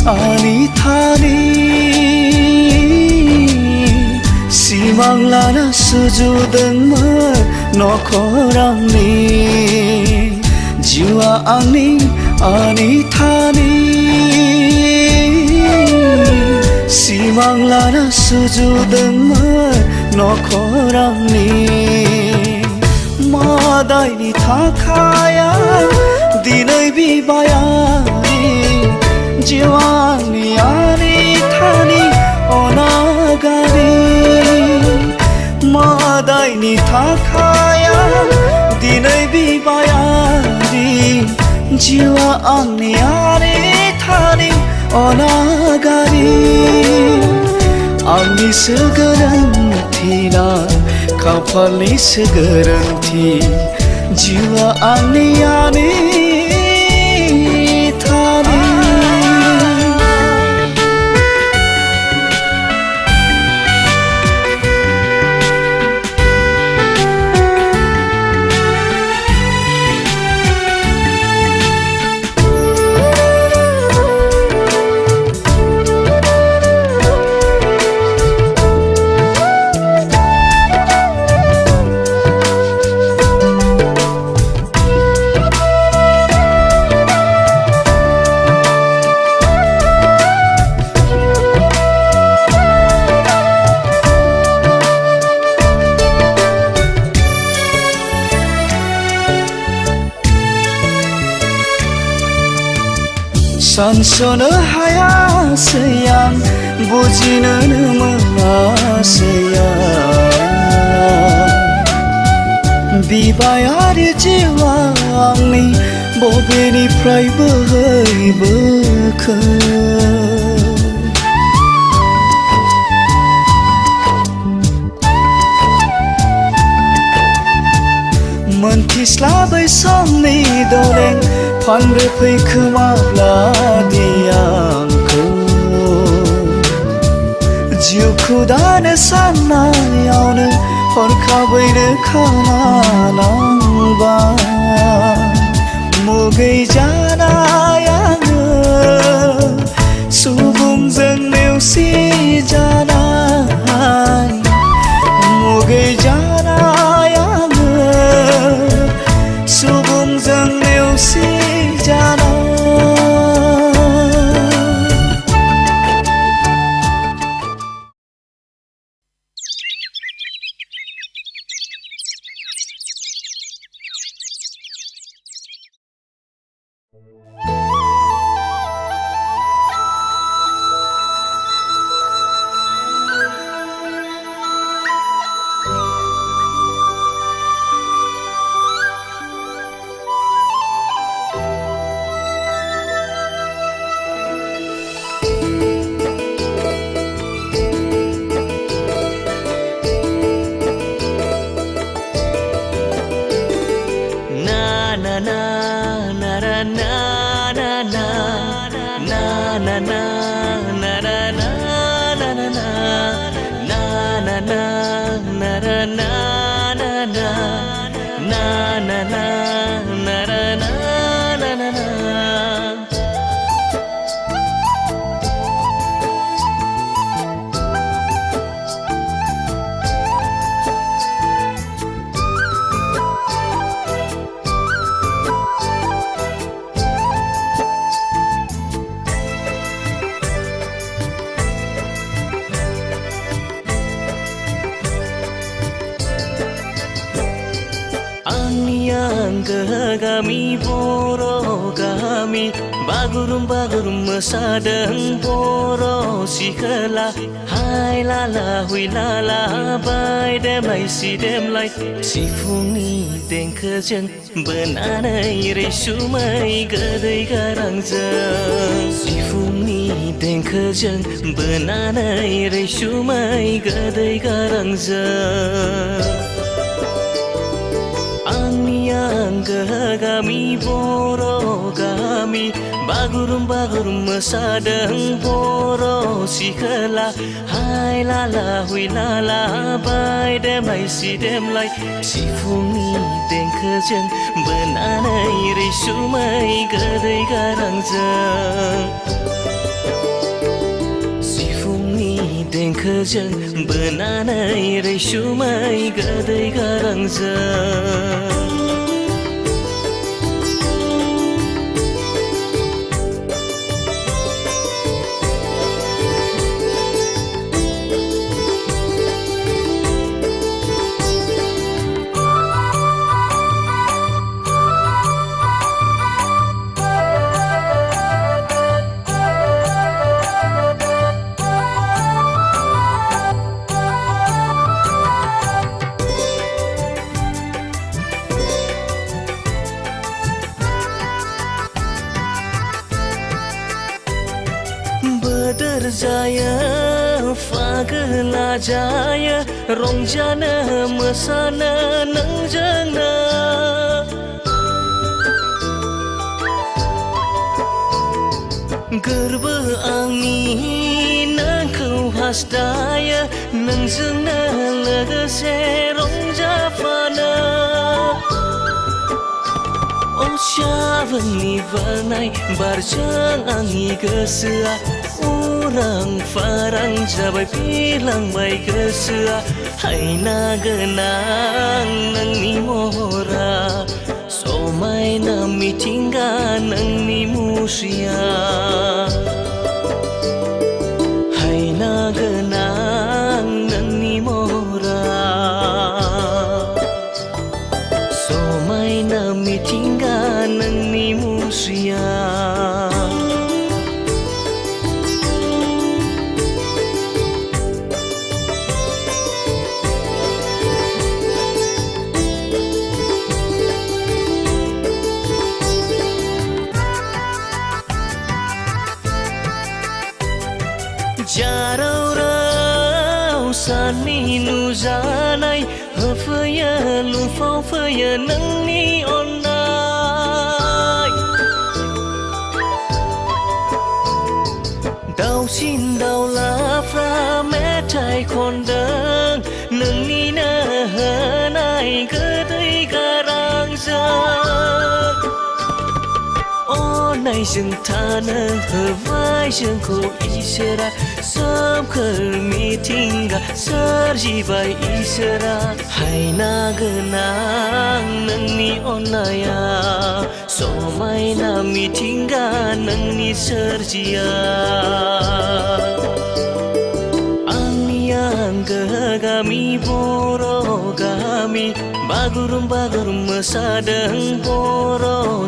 आनि थानि सिमां लाना सुजुदोंमोन नखरांनि जिउआ आंनि आनि थानि सिमां लाना सुजुदोंमोन नखरांनि मादायनि थाखाय आं दिनै बिबायारि जिउआ आंनि आनि थानि अनागारि मादायनि थाखाय आं दिनै बिबायारि जिउआ आंनि आनि थानि अनागारि आंनिसो गोरोन्थि ना खाफालनिसो गोरोन्थि जिउआ आंनि आनि थानि सानस'नो हायासै आं बुजिनोनो मोनासै आं बिबायारि जिउआ आंनि बबेनिफ्राय बोहैबोखो मोनथिस्लाबै समनि दरें फानब्रै फैखोमाब्लादि आंखौ जिउखौ दानो साननायावनो हरखाबैनो खाना नांबाय मुगै जानाय आङो सुबुंजों नेवसि जानाय मुगै जानाय आङो सुबुंजों नेवसि गामि बर' गामि बागुरुम बागुरुम मोसादों बर' सिखोला हाय लाला हुइ लाला बायदेमलाय सिदेमलाय सिफुंनि देंखोजों बोनानै रैसुमै गोदै गारांजों सिफुंनि देंखोजों बोनानै रैसुमै गोदै गारांजों आंनि आंगो गामि बर' गामि बागुरुम बागुरुम मोसादों बर' सिखोला हाय लाला हुइ लाला बायदेमलाय सिदेमलाय सिफुंनि देंखोजों बोनानै रैसुमै गोदै गारांजों सिफुंनि देंखोजों बोनानै रैसुमै गोदै गारांजों बोदोर जायो फागोला जायो रंजानो मोसानो नोंजोंनो गोरबो आंनि नोंखौ हास्थायो नोंजोंनो लोगोसे रंजाफानो साबोननि बारनाय बारजों आंनि गोसोआ उरां फारां जाबाय बिरलांबाय गोसोआ हायना गोनां नोंनि महरा समायना मिथिंगा नोंनि मुस्रिया हायना गोनां नोंनि महरा समायना मिथिंगा नोंनि मुस्रिया जाराव साननि नुजानाय होफैयो लुफावफैयो नोंनि अननाय दाउसिन दाउलाफ्रा मेथाइ खनदों नोंनिनो होनाय गोदै गारांजों अननायजों थानो होबाय जोंखौ इसोरा सोमखोर मिथिंगा सोरजिबाय इसोरा हायना गोनां नोंनि अननाया समायना मिथिंगा नोंनि सोरजिया आंनि आंगो गामि बर' गामि बागुरुम बागुरुम मोसादों बर'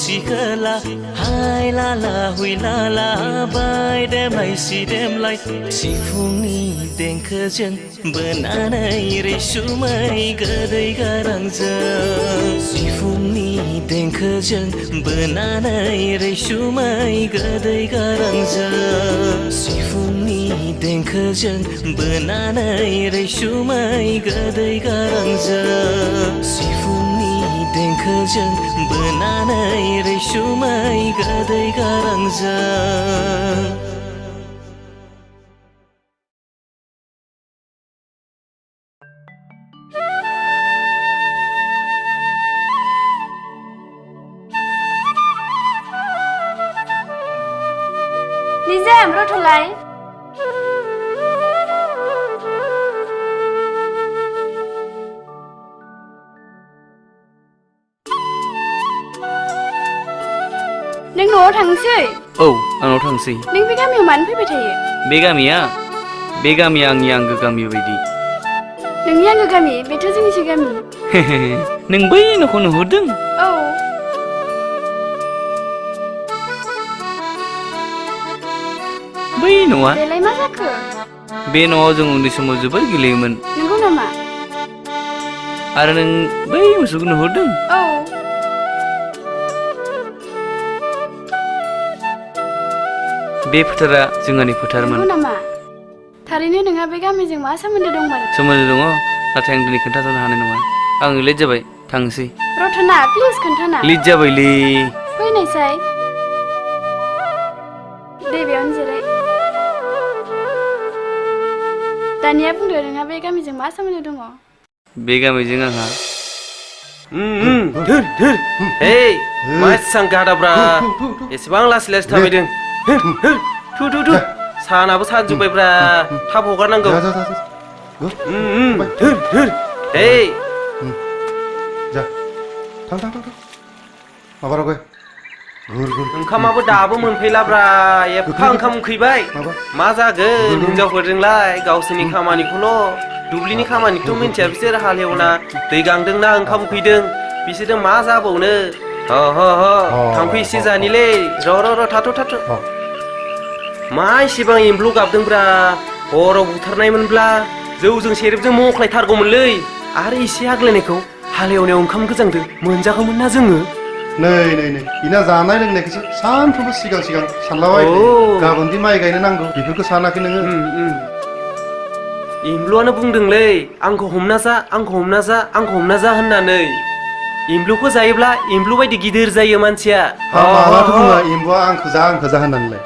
सिखोला हाय लाला हुइ लाला बायदेमलाय सिदेमलाय सिफुंनि देंखोजों बोनानै रैसुमै गोदै गारांजों सिफुंनि देंखोजों बोनानै रैसुमै गोदै गारांजों सिफुंनि देंखोजों बोनानै रैसुमै गोदै गारांजों सिफुंनि देंखोजों बोनानै रैसुमै गोदै गारांजों Nizam, rotolai. Neng n'आव थांसै? औ आंनाव थांसै। नों बे गामियाव मानो फैबाय थायो? बे गामिया आंनि आंगो गामि बायदि। नोंनि आंगो गामि बेथ' जोंनिसो गामि। नों बै न'खौ नुहुरदों? औ। बै न'आ? बेलाय मा जाखो? बे न'आव जों उन्दै समाव जोबोर गेलेयोमोन। नंगौ नामा? आरो नों बै मोसौखौ नुहुरदों? औ। बे फोथारा जोंहानि फोथारमोन। नंगौ नामा? थारैनो नोंहा बे गामिजों मा सोमोन्दो दंमोन? सोमोन्दो दङ, नाथाय आं दिनै खोन्थाथ'नो हानाय नङा। आं लेट जाबाय, थांसै रथना प्लिज खोन्थाना लेट जाबायलै फैनायसाय दे बेयावनो जिराय दानिया बुंदो नोंहा बे गामिजों मा सोमोन्दो दङ बे गामिजों आंहा धोर धोर हे मा एसां गादाब्रा एसेबां लासै लासै थाबायदों थु थु थु सानाबो सानजोब्बायब्रा थाब हगारनांगौ धोर धोर हे जा थां माबाराव ओंखामाबो दाबो मोनफैलाब्रा एफा ओंखाम उखैबाय मा जागोन हिनजावफोरजोंलाय गावसोरनि खामानिखौल' दुब्लिनि खामानिखौथ' मिन्थिया बिसोर हालेवना दै गांदोंना ओंखाम उखैदों बिसोरो मा जाबावनो ह थांफै एसे जानिलै र' थाथ' मा एसेबां एम्बु गाबदोंब्रा हराव बुथारनायमोनब्ला जौजों सेरेबजों मख्लायथारगौमोनलै आरो एसे आग्लायनायखौ हालेवनायाव ओंखाम गोजांदों मोनजागौमोन ना जोङो नै इना जानाय लोंनायखौसो सानफ्रोमबो सिगां सानलाबाय गाबोनदि माइ गायनो नांगौ बेफोरखौ सानाखै नोङो एम्बुआनो बुंदोंलै आंखौ हमना जा होननानै एम्बुखौ जायोब्ला एम्बु बायदि गिदिर जायो मानसिया मालाथो बुङा एम्बुआ आंखौ जा होननानैलाय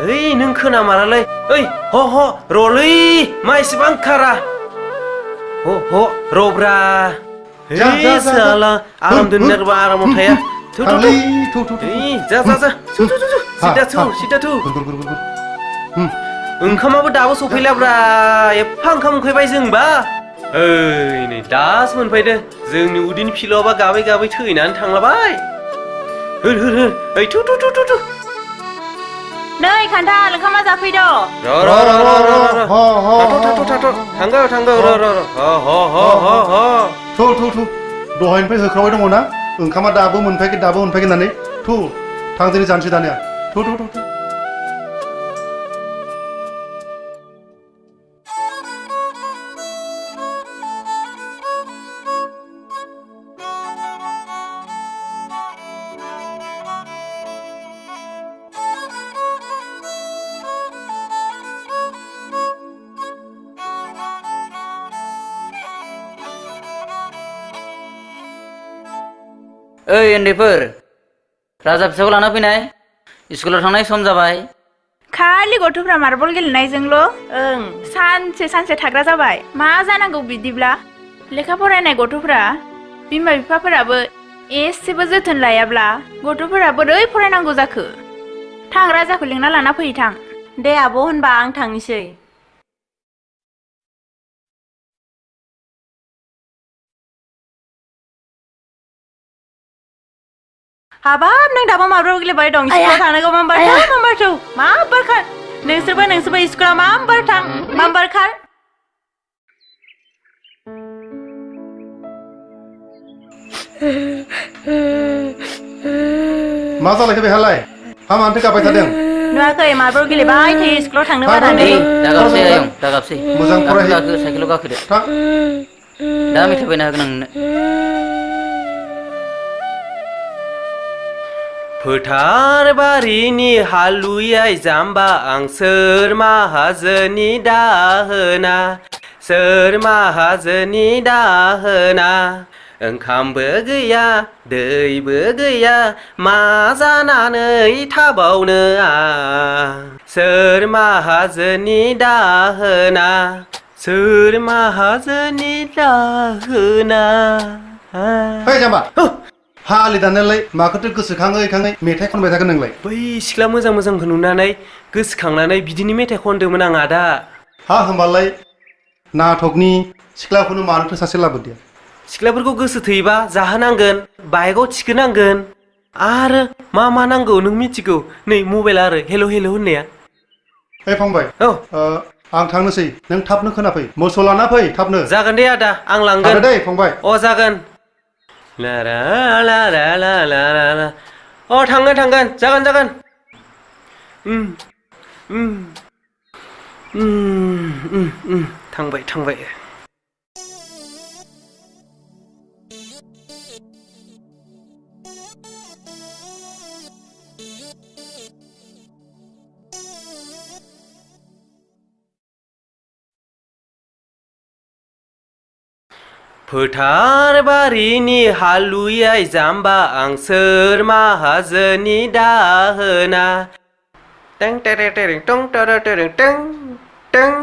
ओइ नों खोनामारालै ओइ ह र'लै मा एसेबां खारा ह र'ब्रा आराम दोननारबा आरामाव थाया सिदा थु ओंखामाबो दाबो सफैलाब्रा एफा ओंखाम उखैबाय जोंबा ओइ नै दासो मोनफैदो जोंनि उदैनि फिलौआबा गाबै थैनानै थांलाबाय होर ओइ थु नै खान्थाल ओंखामा जाफैद' थांगौ थु दहायनिफ्राय होख्रावबाय दङ ना ओंखामा दाबो मोनफैगोन होननानै थु थांदिनि जानसै दानिया थु ओइ उन्दैफोर राजा फिसाखौ लाना फैनाय स्कुलाव थांनाय सम जाबाय खालि गथ'फ्रा मार्बल गेलेनायजोंल' ओं सानसे थाग्रा जाबाय मा जानांगौ बिदिब्ला लेखा फरायनाय गथ'फ्रा बिमा बिफाफोराबो एसेबो जोथोन लायाब्ला गथ'फोरा बोरै फरायनांगौ जाखो थां राजाखौ लिंना लाना फै थां दे आब' होनबा आं थांनोसै हाबाब नों दाबो माब्लाबा गेलेबाय दं स्कुलाव थांनांगौ माम्बार थौ माम्बार खार नोंसोरबो स्कुलाव माम्बार थां माम्बार खार मा जालायखो बेहालाय मानोथो गाबबाय थादों नुवाखै मार्बल गेलेबाय थायो स्कुलाव थांनो बानानै दागाबसै मोजां फराय साइकेलाव गाखोदो दा मेथाइ बायना होगोन आं नोंनो फोथार बारिनि हालुयाय जाम्बा आं सोर माहाजोननि दाहोना ओंखामबो गैया दैबो गैया मा जानानै थाबावनो आं सोर माहाजोननि दाहोना फै जाम्बा हालि दाननायलाय माखौथो गोसोखाङै मेथाइ खनबाय थागोन नोंलाय बै सिख्ला मोजांखौ नुनानै गोसोखांनानै बिदिनो मेथाइ खनदोंमोन आं आदा होमबालाय नाटकनि सिख्लाखौनो मानोथो सासे लाबोदिया सिख्लाफोरखौ गोसो थैबा जाहोनांगोन बाइकआव थिखोनांगोन आरो मा नांगौ नों मिथिगौ नै मबाइल आरो हेल' होननाया फंबाय औ आं थांनोसै नों थाबनो खोनाफै मोसौ लाना फै थाबनो जागोन दे आदा आं लांगोन दे फंबाय जागोन थांगोन जागोन थांबाय फोथार बारिनि हालुयै जाम्बा आं सोर माहाजोननि दाहोना टें टेरे टेरें टं टेरे टेरें टें टें